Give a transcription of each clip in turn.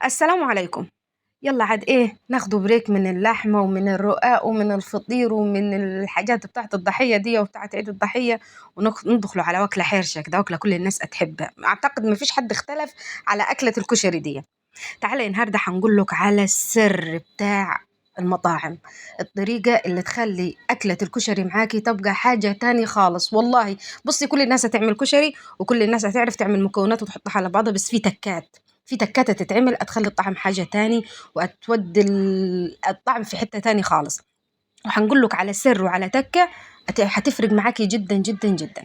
السلام عليكم. يلا عاد ايه ناخدوا بريك من اللحمة ومن الرقاق ومن الفطير ومن الحاجات بتاعت الضحية دي وبتاعت عيد الضحية، وندخلوا على وكلة حرشة كده، وكلة كل الناس هتحبها. اعتقد مفيش حد اختلف على أكلة الكشري دي. تعالى النهارده هنقول لك على السر بتاع المطاعم، الطريقة اللي تخلي أكلة الكشري معاكي تبقى حاجة تاني خالص والله. بصي، كل الناس هتعمل كشري وكل الناس هتعرف تعمل مكونات وتحطها على بعضها، بس في تكات، في تكات تتعمل هتخلي الطعم حاجة تاني، وهتودي الطعم في حتة تاني خالص. وهنقول لك على سر وعلى تكة هتفرق معاكي جدا جدا جدا.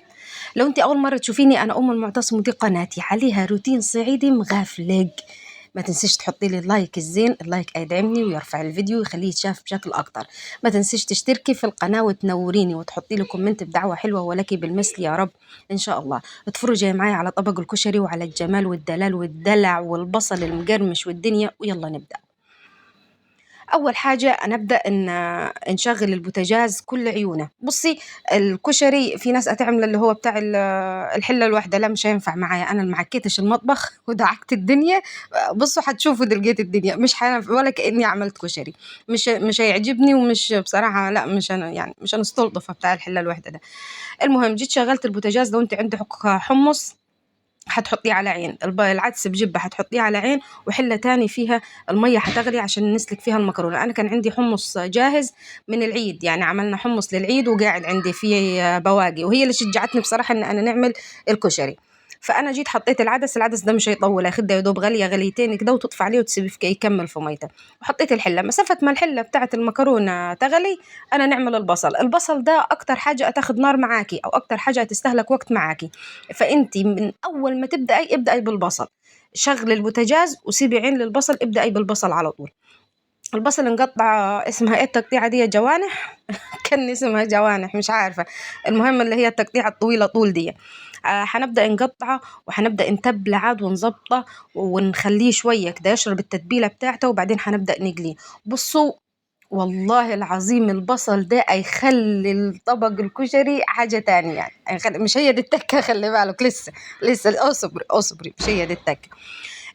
لو انت اول مره تشوفيني، انا ام المعتصم ودي قناتي عليها روتين صعيدي مغفلق. ما تنسيش تحطي لي اللايك الزين، اللايك هيدعمني ويرفع الفيديو ويخليه يتشاف بشكل اكتر. ما تنسيش تشتركي في القناه وتنوريني وتحطي لي كومنت بدعوه حلوه ولك بالمثل يا رب ان شاء الله. اتفرجي معايا على طبق الكشري وعلى الجمال والدلال والدلع والبصل المقرمش والدنيا، ويلا نبدا. اول حاجه انا ابدا ان نشغل البوتاجاز كل عيونه. بصي، الكشري في ناس هتعمل اللي هو بتاع الحله الواحده، لا مش هينفع معايا، انا اللي معكيتش المطبخ ودعكت الدنيا. بصوا هتشوفوا دلقيت الدنيا مش ولا كاني عملت كشري. مش هيعجبني، ومش بصراحه، لا مش انا يعني مش هنستلطف بتاع الحله الواحده ده. المهم جيت شغلت البوتاجاز. لو انت عندك حمص هتحطيه على عين، العدس بجبة هتحطيه على عين، وحلة تاني فيها المية هتغلي عشان نسلك فيها المكرونة. أنا كان عندي حمص جاهز من العيد، يعني عملنا حمص للعيد وقاعد عندي فيه بواقي، وهي اللي شجعتني بصراحة إن أنا نعمل الكشري. فأنا جيت حطيت العدس ده مش هيطول، هياخد يا دوب غلية غليتين كده وتطفى عليه وتسيبيه يكمل في ميته. وحطيت الحلة، مسافة ما الحلة بتاعت المكرونة تغلي أنا نعمل البصل ده أكتر حاجة هتاخد نار معاكي، أو أكتر حاجة هتستهلك وقت معاكي. فانتي من اول ما ابدأي بالبصل، شغل البوتاجاز وسيبي عين للبصل، ابدأي بالبصل على طول. البصل نقطع، اسمها ايه التقطيعة دي؟ جوانح كان اسمها جوانح مش عارفة. المهم اللي هي التقطيعة الطويلة طول دي. هنبدأ نقطعه وهنبدأ نتبله عاد ونظبطه ونخليه شوية كده يشرب التتبيلة بتاعته، وبعدين هنبدأ نقليه. بصوا، والله العظيم البصل ده هيخلي الطبق الكشري حاجة تانية، يعني مش هي دي التكة، خلي بالك لسه اصبري مش هي دي التكة.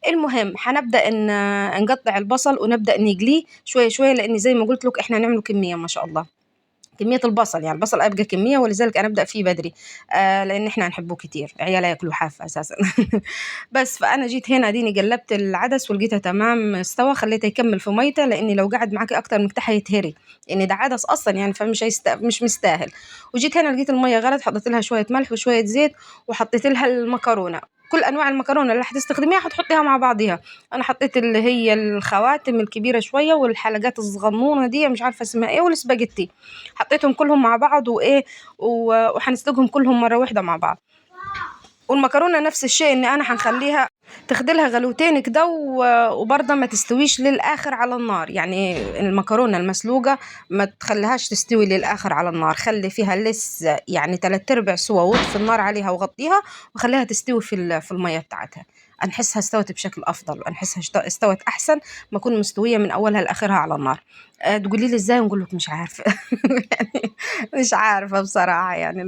المهم هنبدأ ان نقطع البصل ونبدأ نقليه شوية شوية، لان زي ما قلت لك احنا هنعمله كمية ما شاء الله، كمية البصل، يعني البصل أبقى كمية، ولذلك أنا أبدأ فيه بدري. لأن إحنا هنحبه كتير، عيال ياكلوا حاف أساسا. بس فأنا جيت هنا ديني قلبت العدس ولقيتها تمام استوى، خليته يكمل في ميته، لأني لو قعد معاكي أكتر من كده هيتهري، لأن ده عدس أصلا يعني، مش مستاهل. وجيت هنا لقيت المية غلت، حطيت لها شوية ملح وشوية زيت، وحطيت لها المكرونة. كل انواع المكرونه اللي هتستخدميها هتحطيها مع بعضيها. انا حطيت اللي هي الخواتم الكبيره شويه، والحلقات الصغنونه دي مش عارفه اسمها ايه، والسباجيتي. حطيتهم كلهم مع بعض وايه، وهنسلقهم كلهم مره واحده مع بعض. والمكرونه نفس الشيء، ان انا هنخليها تاخدلها غلوتين كده، وبرضه ما تستويش للاخر على النار. يعني المكرونه المسلوقه ما تخليهاش تستوي للاخر على النار، خلي فيها لسه يعني 3/4 سوا، وطفي النار عليها وغطيها وخليها تستوي في الميه بتاعتها. نحسها استوت بشكل افضل، ونحسها استوت احسن ما تكون مستويه من اولها لاخرها على النار. تقولي لي ازاي؟ نقول لك مش عارفه. يعني مش عارفه بصراحه. يعني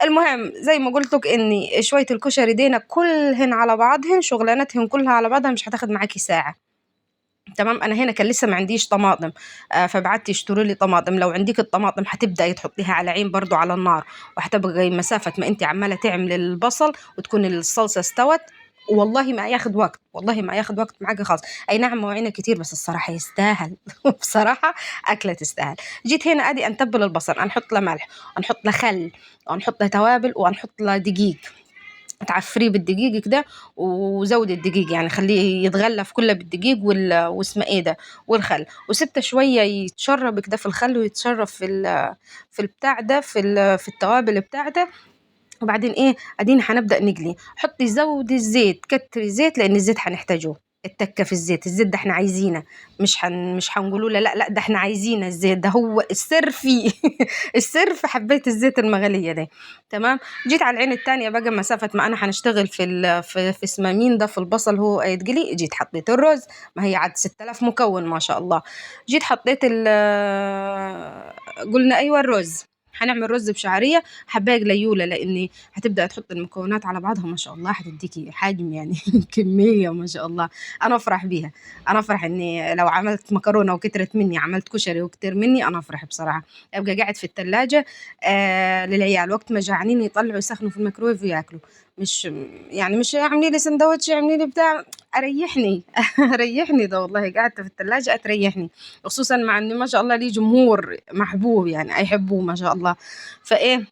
المهم زي ما قلت لك، اني شويه الكشري دينا كلهن على بعضهن، شغلانتهن كلها على بعضها مش هتاخد معاكي ساعه. تمام. انا هنا كان لسه ما عنديش طماطم، فبعت اشتري لي طماطم. لو عندك الطماطم هتبداي تحطيها على عين برضو على النار، وهتبقى مسافه ما انت عماله تعمل البصل وتكون الصلصه استوت. والله ما ياخد وقت، والله ما ياخد وقت معاكي خالص. اي نعم مواعينه كتير، بس الصراحه يستاهل. بصراحه اكله تستاهل. جيت هنا ادي انتبل البصل، نحط له ملح، ونحط له خل، ونحط له توابل، ونحط له دقيق. تعفريه بالدقيق كده، وزود الدقيق، يعني خليه يتغلف كله بالدقيق واسمه ايه ده، والخل. وسبته شويه يتشرب كده في الخل، ويتشرب في البتاع ده، في التوابل بتاعته. وبعدين ايه، ادينا هنبدأ نقلي. حطي زود الزيت، كتري زيت، لان الزيت هنحتاجه. التكة في الزيت ده احنا عايزينه. مش هنقوله لا لا لا، ده احنا عايزين الزيت ده، هو السر فيه. السر في حبيت الزيت المغلية ده. تمام. جيت على العين التانية بقى، مسافة ما انا هنشتغل في اسمه مين ده، في البصل هو يتقلي. جيت حطيت الرز، ما هي عاد 6000 مكون ما شاء الله. جيت حطيت قلنا ايوه الرز. هنعمل رز بشعرية حباية قليولة، لإني هتبدأ تحط المكونات على بعضها ما شاء الله هتديكي حجم يعني كمية ما شاء الله. أنا أفرح بيها، أنا أفرح إني لو عملت مكرونة وكترت مني، عملت كشري وكتر مني، أنا أفرح بصراحة. أبقى قاعد في التلاجة للعيال وقت ما جعانين يطلعوا يسخنوا في الميكرويف وياكلوا. مش يعني مش اعملي لي سندوتش، اعملي لي بتاع، أريحني ريحني ده والله قعدت في التلاجة أتريحني. خصوصا مع إن ما شاء الله لي جمهور محبوب يعني يحبوه ما شاء الله. فإيه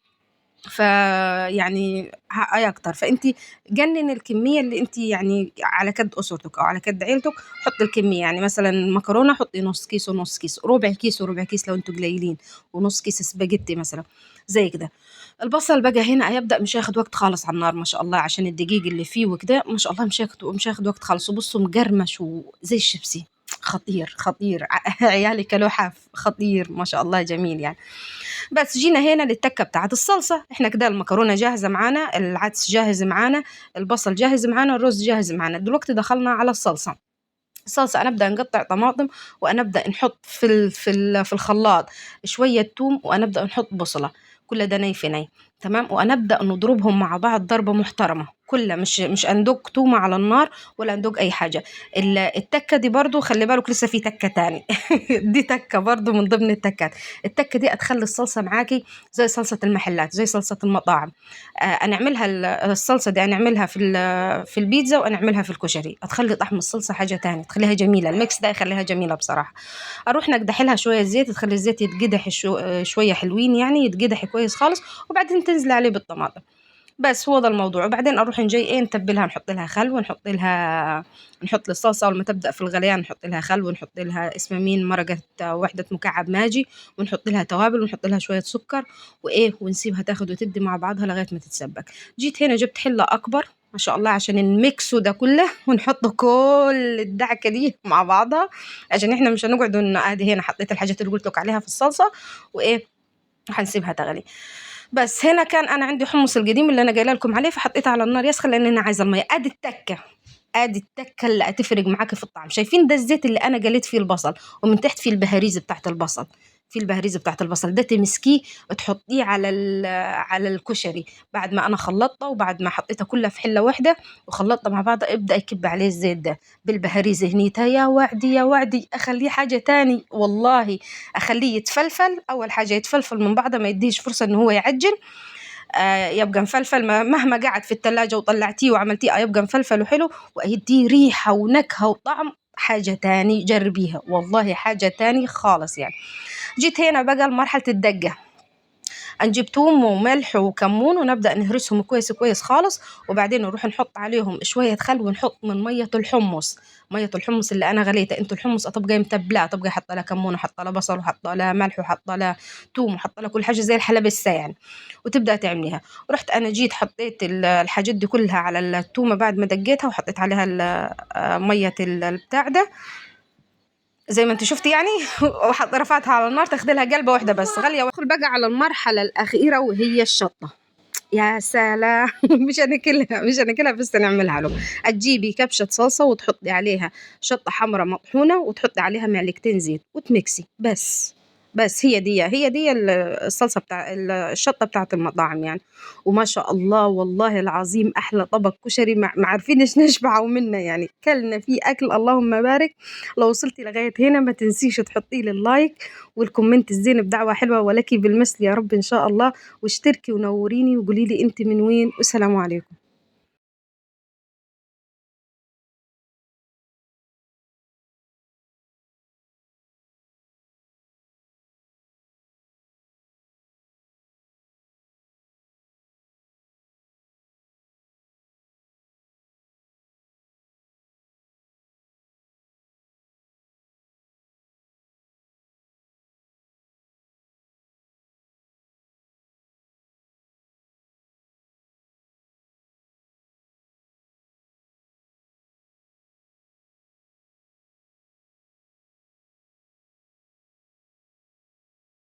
فيعني أي أكتر، فأنتِ جنّن الكمية اللي أنتِ يعني على قد أسرتِك أو على قد عيلتِك، حُطّي الكمية، يعني مثلًا المكرونة حُطّي نُص كيس ونُص كيس، ربع كيس وربع كيس لو أنتم قليلين، ونُص كيس سباجيتي مثلًا، زي كده. البصل بقى هنا هيبدأ مش هياخد وقت خالص على النار ما شاء الله، عشان الدقيق اللي فيه وكده ما شاء الله مش هياخد وقت خالص، وبُصّوا مقرمش وزي الشيبسي، خطير، خطير عيالي كلوه حاف، خطير ما شاء الله جميل يعني. بس جينا هنا للتكة بتاعت الصلصة، إحنا كده المكرونة جاهزة معانا، العدس جاهز معانا، البصل جاهز معانا، الرز جاهز معانا، دلوقتي دخلنا على الصلصة. الصلصة هنبدأ نقطع طماطم، وهنبدأ نحط في الخلاط شوية توم، وهنبدأ نحط بصلة، كل ده ني في ني. تمام، وهنبدأ نضربهم مع بعض ضربة محترمة، كلها مش هندق تومة على النار ولا هندق أي حاجة. التكة دي برضو خلي بالك لسه في تكة تاني دي تكة برضو من ضمن التكات. التكة دي هتخلي الصلصة معاكي زي صلصة المحلات، زي صلصة المطاعم. هنعملها الصلصة دي هنعملها في البيتزا، وهنعملها في الكشري، هتخلي طعم الصلصة حاجة تانية، تخليها جميلة، الميكس ده يخليها جميلة بصراحة. اروح نقدح لها شوية زيت، تخلي الزيت يتقدح شوية حلوين يعني، يتقدح كويس خالص، وبعدين تنزل عليه بالطماطم. بس هو ده الموضوع. وبعدين اروح نجي نتبلها، نحط لها خل، نحط للصلصه اول ما تبدا في الغليان نحط لها خل، ونحط لها اسمه مين مرقه وحده مكعب ماجي، ونحط لها توابل، ونحط لها شويه سكر، ونسيبها تاخد وتدي مع بعضها لغايه ما تتسبك. جيت هنا جبت حله اكبر ما شاء الله عشان نميكسو ده كله ونحط كل الدعكه دي مع بعضها، عشان احنا مش هنقعد ادي هنا حطيت الحاجات اللي قلت لك عليها في الصلصه، وهنسيبها تغلي. بس هنا كان انا عندي حمص القديم اللي انا قايله لكم عليه، فحطيته على النار يسخن لان انا عايزه الميه. ادي التكه اللي هتفرق معاكي في الطعم. شايفين ده الزيت اللي انا قليت فيه البصل، ومن تحت فيه البهاريز بتاعت البصل، ده تمسكيه تحطيه على الكشري بعد ما انا خلطته، وبعد ما حطيتها كلها في حله واحده وخلطتها مع بعض، ابدا يكب عليه الزيت ده بالبهاريز هنيتها، يا وعدي يا وعدي، اخليه حاجه تاني والله. اخليه يتفلفل، اول حاجه يتفلفل من بعضه، ما يديش فرصه ان هو يعجن. يبقى مفلفل، مهما قعد في التلاجة وطلعتيه وعملتيه يبقى مفلفل وحلو، ويديه ريحة ونكهة وطعم حاجة تاني، جربيها والله حاجة تاني خالص يعني. جيت هنا بقى لمرحلة الدقة، نجيب توم وملح وكمون ونبدأ نهرسهم كويس كويس خالص، وبعدين نروح نحط عليهم شوية خل، ونحط من مية الحمص اللي أنا غليتها. انتوا الحمص تبقى متبلاه، تبقى حاطة لها كمون وحاطة لها بصل وحاطة لها ملح وحاطة لها توم وحاطة لها كل حاجة زي الحلبسة يعني، وتبدأ تعمليها. رحت أنا جيت حطيت الحاجات دي كلها على التومة بعد ما دقيتها، وحطيت عليها مية البتاع ده زي ما انت شفتي يعني رفعتها على النار تاخدي لها قلبة واحدة بس غالية. وادخل بقى على المرحلة الأخيرة وهي الشطة. يا سلام مش هناكلها بس نعملها له. تجيبي كبشة صلصة وتحطي عليها شطة حمرا مطحونة، وتحطي عليها معلقتين زيت وتمكسي بس هي دي الصلصة بتاع الشطة بتاعت المطاعم يعني. وما شاء الله والله العظيم أحلى طبق كشري ما عارفينش نشبعوا منه يعني، كلنا فيه أكل اللهم بارك. لو وصلتي لغاية هنا ما تنسيش تحطي لي اللايك والكومنت الزين بدعوة حلوة، ولك بالمثل يا رب إن شاء الله، واشتركي ونوريني وقولي لي أنت من وين، والسلام عليكم.